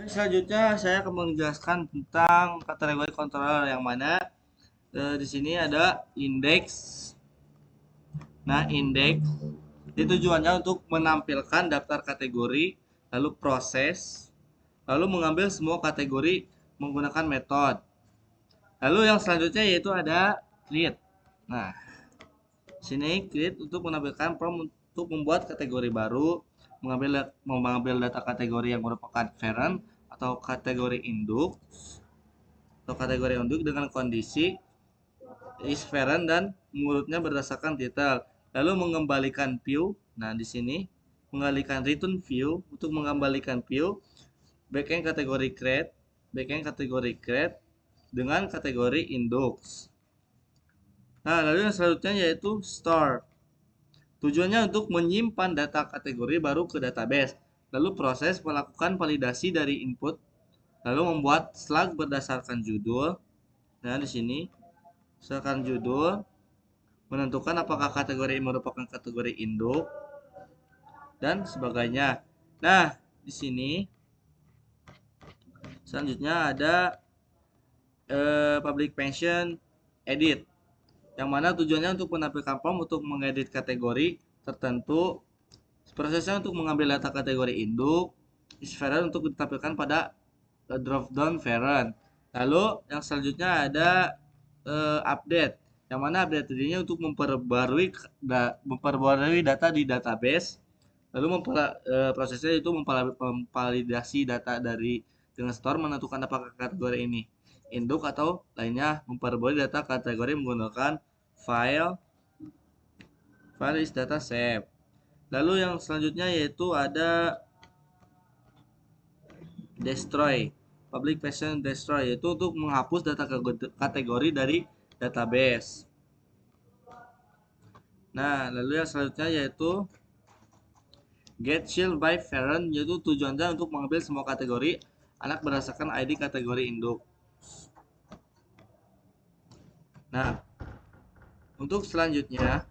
Selanjutnya saya akan menjelaskan tentang kategori controller yang mana di sini ada indeks. Nah, indeks itu tujuannya untuk menampilkan daftar kategori, lalu proses, lalu mengambil semua kategori menggunakan metode. Lalu yang selanjutnya yaitu ada create. Nah, sini create untuk menampilkan prompt untuk membuat kategori baru, mengambil data kategori yang merupakan parent atau kategori induk dengan kondisi is parent dan mengurutnya berdasarkan title. Lalu mengembalikan view. Nah, di sini mengalihkan return view untuk mengembalikan view backend kategori create dengan kategori index. Nah, lalu yang selanjutnya yaitu store. Tujuannya untuk menyimpan data kategori baru ke database. Lalu proses melakukan validasi dari input, lalu membuat slug berdasarkan judul. Nah, di sini berdasarkan judul menentukan apakah kategori ini merupakan kategori induk dan sebagainya. Nah, di sini selanjutnya ada public function edit, yang mana tujuannya untuk menampilkan form untuk mengedit kategori tertentu. Prosesnya untuk mengambil data kategori induk, is parent untuk ditampilkan pada drop down parent. Lalu yang selanjutnya ada update, yang mana update ini untuk memperbarui data di database. Lalu prosesnya itu memvalidasi data dari dengan store, menentukan apakah kategori ini induk atau lainnya, memperbarui data kategori menggunakan file is data save. Lalu yang selanjutnya yaitu ada destroy, public function destroy, yaitu untuk menghapus data kategori dari database. Nah, lalu yang selanjutnya yaitu get shield by parent, yaitu tujuannya untuk mengambil semua kategori anak berdasarkan ID kategori induk. Nah, untuk selanjutnya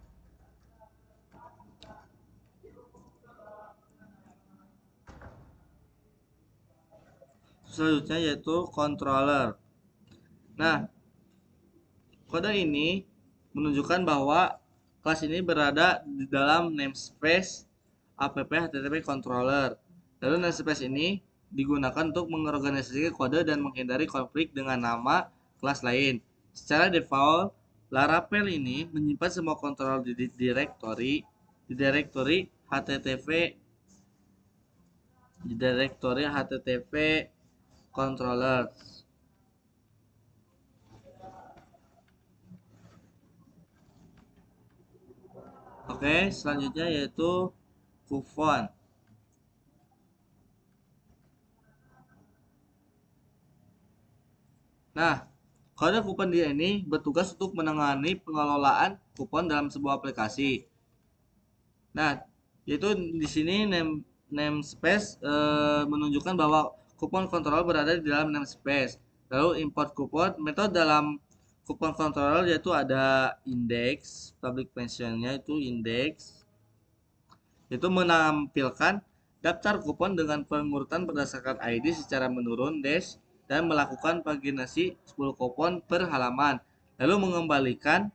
yaitu controller. Nah, kode ini menunjukkan bahwa kelas ini berada di dalam namespace app http controller. Lalu namespace ini digunakan untuk mengorganisasikan kode dan menghindari konflik dengan nama kelas lain. Secara default, Laravel ini menyimpan semua controller di directory http controller. Oke, selanjutnya yaitu coupon. Nah, kode kupon dia ini bertugas untuk menangani pengelolaan kupon dalam sebuah aplikasi. Nah, yaitu di sini namespace menunjukkan bahwa kupon controller berada di dalam namespace. Lalu import kupon, metode dalam kupon controller yaitu ada index, public functionnya itu index, itu menampilkan daftar kupon dengan pengurutan berdasarkan ID secara menurun dash dan melakukan paginasi 10 kupon per halaman. Lalu mengembalikan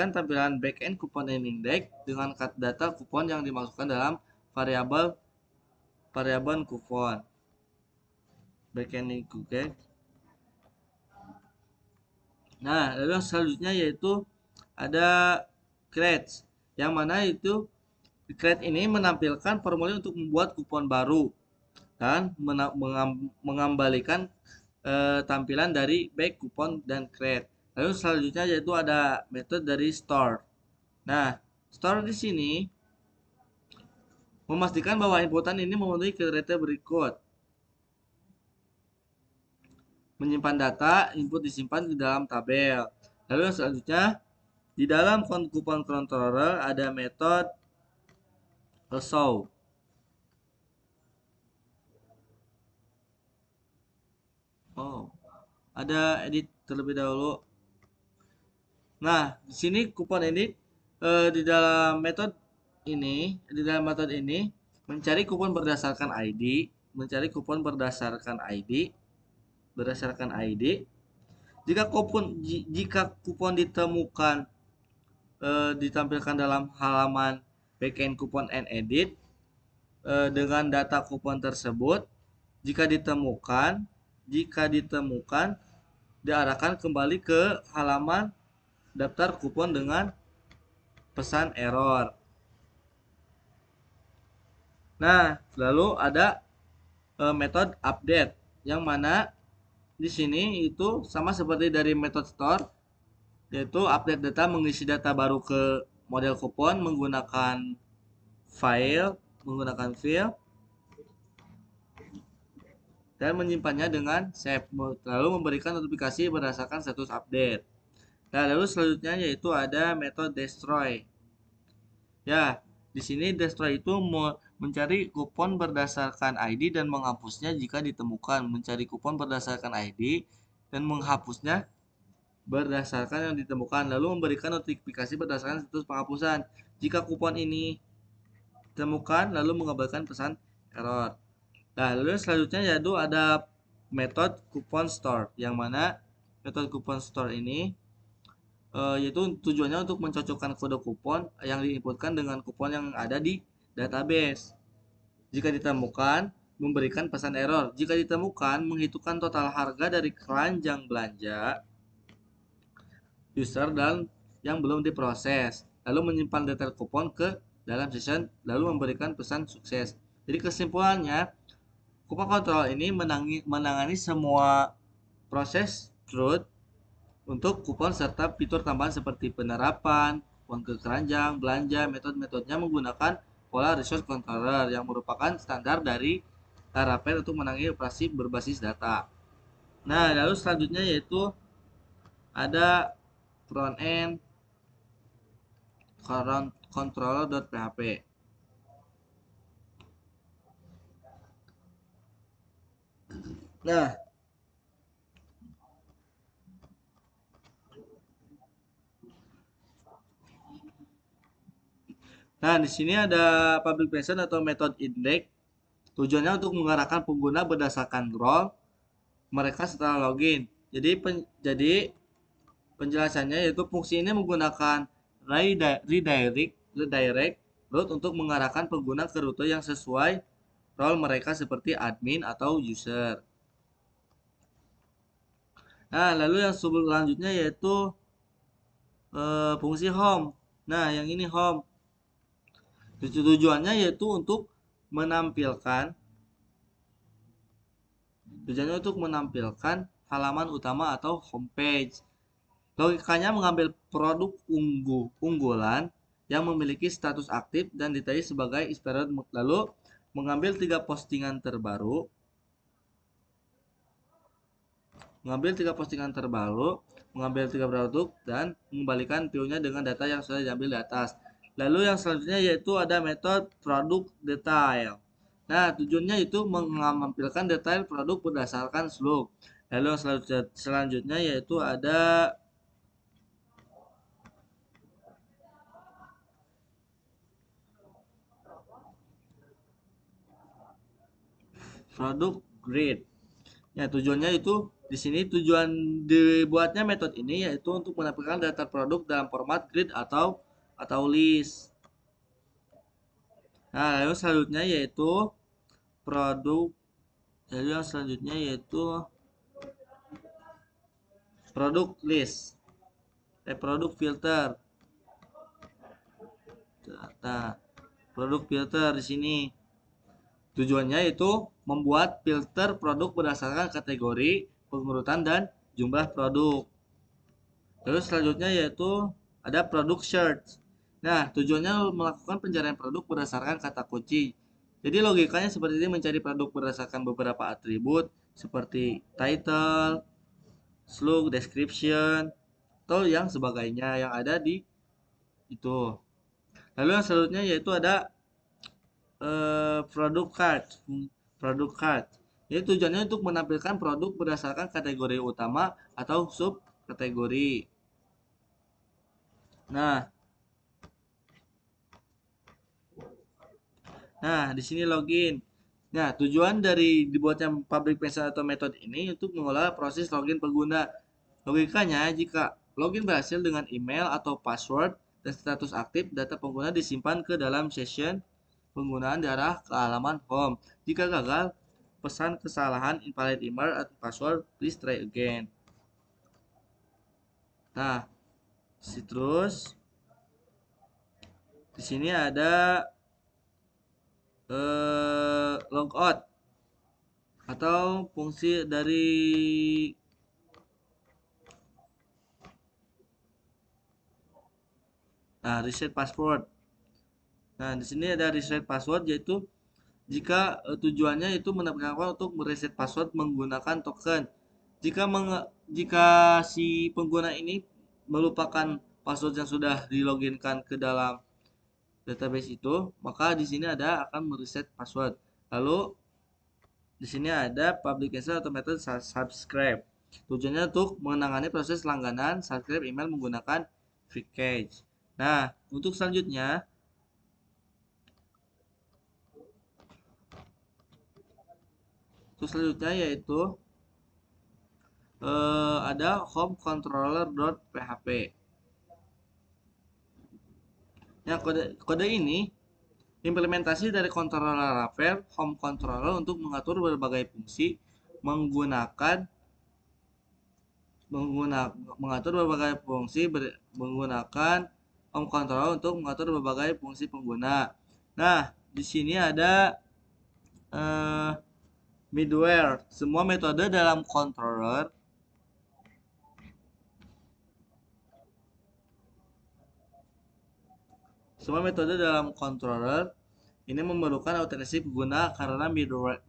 tampilan backend kupon index dengan data kupon yang dimasukkan dalam variabel kupon. Backend index. Nah, lalu yang selanjutnya yaitu ada create, yang mana itu create ini menampilkan formulir untuk membuat kupon baru dan mengembalikan tampilan dari back kupon dan create. Lalu selanjutnya yaitu ada metode dari store. Nah, store di sini memastikan bahwa inputan ini memenuhi kriteria berikut. Menyimpan data, input disimpan di dalam tabel. Lalu yang selanjutnya, di dalam kupon controller ada metode show. Oh, ada edit terlebih dahulu. Nah, di sini kupon edit di dalam metode ini Mencari kupon berdasarkan ID, mencari kupon berdasarkan ID. Jika kupon ditemukan ditampilkan dalam halaman backend kupon and edit dengan data kupon tersebut, jika ditemukan diarahkan kembali ke halaman daftar kupon dengan pesan error. Nah, lalu ada metode update yang mana di sini itu sama seperti dari metode store, yaitu update data, mengisi data baru ke model kupon menggunakan file dan menyimpannya dengan save, lalu memberikan notifikasi berdasarkan status update. Nah, lalu selanjutnya yaitu ada metode destroy. Ya, di sini destroy itu mencari kupon berdasarkan ID dan menghapusnya jika ditemukan. Mencari kupon berdasarkan ID dan menghapusnya berdasarkan yang ditemukan, lalu memberikan notifikasi berdasarkan status penghapusan. Jika kupon ini ditemukan, lalu mengabarkan pesan error. Nah, lalu selanjutnya yaitu ada metode coupon store, yang mana metode coupon store ini yaitu tujuannya untuk mencocokkan kode kupon yang diinputkan dengan kupon yang ada di database. Jika ditemukan, memberikan pesan error. Jika ditemukan, menghitungkan total harga dari keranjang belanja user dan yang belum diproses, lalu menyimpan detail kupon ke dalam session, lalu memberikan pesan sukses. Jadi kesimpulannya, kupon kontrol ini menangani semua proses truth untuk kupon serta fitur tambahan seperti penerapan, uang ke keranjang, belanja. Metode-metodenya menggunakan pola resource controller yang merupakan standar dari Laravel untuk menangani operasi berbasis data. Nah, lalu selanjutnya yaitu ada front end controller.php. Nah, di sini ada public mention atau method index. Tujuannya untuk mengarahkan pengguna berdasarkan role mereka setelah login. Jadi penjelasannya yaitu fungsi ini menggunakan redirect route untuk mengarahkan pengguna ke rute yang sesuai role mereka seperti admin atau user. Nah, lalu yang selanjutnya yaitu fungsi home. Nah, yang ini home. Tujuannya yaitu untuk menampilkan halaman utama atau homepage. Logikanya mengambil produk unggulan yang memiliki status aktif dan detail sebagai expired, lalu mengambil 3 postingan terbaru, mengambil 3 produk dan mengembalikan view-nya dengan data yang sudah diambil di atas. Lalu yang selanjutnya yaitu ada metode produk detail. Nah, tujuannya itu menampilkan detail produk berdasarkan slug. Lalu yang selanjutnya yaitu ada produk grid. Ya, tujuannya itu di sini tujuan dibuatnya metode ini yaitu untuk menampilkan data produk dalam format grid atau list. Nah, lalu selanjutnya yaitu produk produk list. Produk filter. Nah, produk filter di sini tujuannya itu membuat filter produk berdasarkan kategori, pengurutan, dan jumlah produk. Lalu selanjutnya yaitu ada produk search. Nah, tujuannya melakukan pencarian produk berdasarkan kata kunci. Jadi logikanya seperti ini, mencari produk berdasarkan beberapa atribut seperti title, slug, description, atau yang sebagainya yang ada di itu. Lalu yang selanjutnya yaitu ada produk card. Jadi tujuannya untuk menampilkan produk berdasarkan kategori utama atau sub kategori. Nah, Nah, di sini login. Nah, tujuan dari dibuatnya public method atau metode ini untuk mengolah proses login pengguna. Logikanya, jika login berhasil dengan email atau password dan status aktif, data pengguna disimpan ke dalam session penggunaan di arah ke halaman home. Jika gagal, pesan kesalahan invalid email atau password, please try again. Nah, terus di sini ada logout atau fungsi dari reset password. Nah, di sini ada reset password yaitu jika tujuannya itu menekankan untuk mereset password menggunakan token. Jika si pengguna ini melupakan password yang sudah diloginkan ke dalam database itu, maka di sini ada akan mereset password. Lalu di sini ada publication atau metode subscribe. Tujuannya untuk menangani proses langganan subscribe email menggunakan package. Nah, untuk selanjutnya yaitu ada home controller.php. Ya, kode ini implementasi dari controller Laravel home controller untuk mengatur berbagai fungsi menggunakan mengatur berbagai fungsi menggunakan home controller untuk mengatur berbagai fungsi pengguna. Nah, di sini ada eh, middleware. Semua metode dalam controller Semua metode dalam controller ini memerlukan autentikasi pengguna karena middleware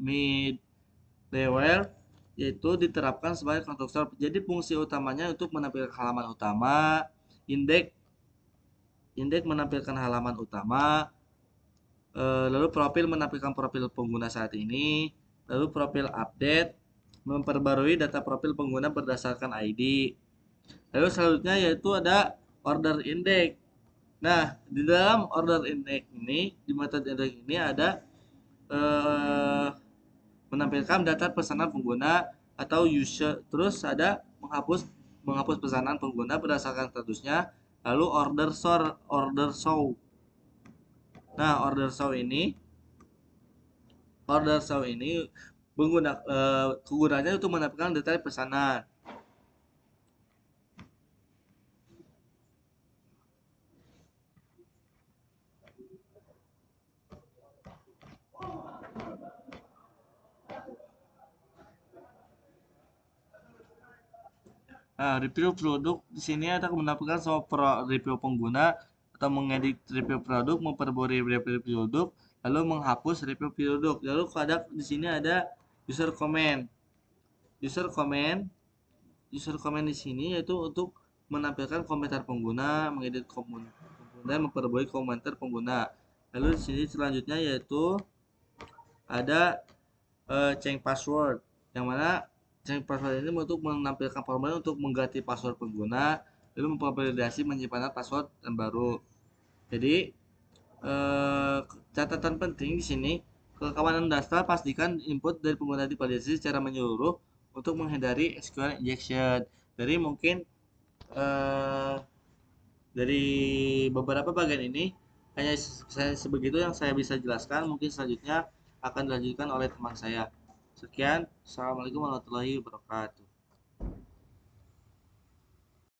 yaitu diterapkan sebagai konstruktor. Jadi fungsi utamanya untuk menampilkan halaman utama, indeks indeks menampilkan halaman utama, lalu profil menampilkan profil pengguna saat ini, lalu profil update memperbarui data profil pengguna berdasarkan ID. Lalu selanjutnya yaitu ada order index. Nah, di dalam order index ini, di metode index ini ada eh, menampilkan data pesanan pengguna atau user, terus ada menghapus menghapus pesanan pengguna berdasarkan statusnya, lalu order show. Nah, order show ini kegunaannya untuk menampilkan detail pesanan. Nah, review produk di sini ada menampilkan semua review pengguna atau mengedit review produk, memperbarui review produk, lalu menghapus review produk. Lalu ada di sini ada user comment. User comment, user comment di sini yaitu untuk menampilkan komentar pengguna, mengedit pengguna, memperbarui komentar pengguna. Lalu di sini selanjutnya yaitu ada change password, yang mana change password ini untuk menampilkan formulir untuk mengganti password pengguna lalu memvalidasi menyimpan password yang baru. Jadi catatan penting di sini, keamanan data pastikan input dari pengguna divalidasi secara menyeluruh untuk menghindari SQL injection. Jadi mungkin eh, dari beberapa bagian ini hanya saya sebegitu yang saya bisa jelaskan. Mungkin selanjutnya akan dilanjutkan oleh teman saya. Sekian, assalamualaikum warahmatullahi wabarakatuh.